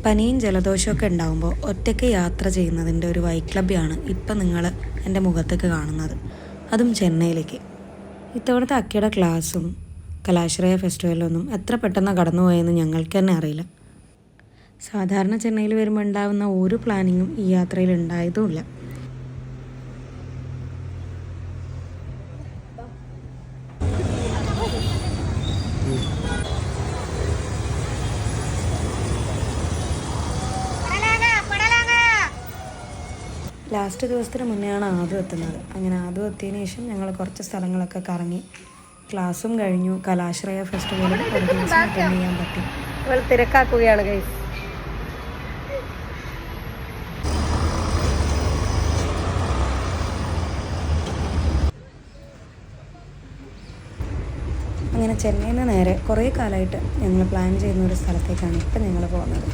പനിയും ജലദോഷമൊക്കെ ഉണ്ടാകുമ്പോൾ ഒറ്റയ്ക്ക് യാത്ര ചെയ്യുന്നതിൻ്റെ ഒരു വൈക്ലഭ്യമാണ് ഇപ്പം നിങ്ങൾ എൻ്റെ മുഖത്തേക്ക് കാണുന്നത്, അതും ചെന്നൈയിലേക്ക്. ഇത്തവണത്തെ അക്കയുടെ ക്ലാസ്സും കലാശ്രയ ഫെസ്റ്റിവലൊന്നും എത്ര പെട്ടെന്ന് കടന്നുപോയെന്ന് ഞങ്ങൾക്ക് തന്നെ അറിയില്ല. സാധാരണ ചെന്നൈയിൽ വരുമ്പോൾ ഉണ്ടാകുന്ന ഒരു പ്ലാനിങ്ങും ഈ യാത്രയിൽ ഉണ്ടായതുമില്ല. ലാസ്റ്റ് ദിവസത്തിന് മുന്നെയാണ് ആദ്യം എത്തുന്നത്. അങ്ങനെ ആദ്യം എത്തിയതിന് ശേഷം ഞങ്ങൾ കുറച്ച് സ്ഥലങ്ങളൊക്കെ കറങ്ങി. ക്ലാസ്സും കഴിഞ്ഞു. കലാശ്രയ ഫെസ്റ്റിവലും ഒരു ദിവസം അറ്റൻഡ് ചെയ്യാൻ പറ്റി. തിരക്കാക്കുകയാണ് ഗൈസ്. അങ്ങനെ ചെന്നൈയിൽ നിന്ന് നേരെ കുറേ കാലമായിട്ട് ഞങ്ങൾ പ്ലാൻ ചെയ്യുന്ന ഒരു സ്ഥലത്തേക്കാണ് ഇപ്പം ഞങ്ങൾ പോകുന്നത്.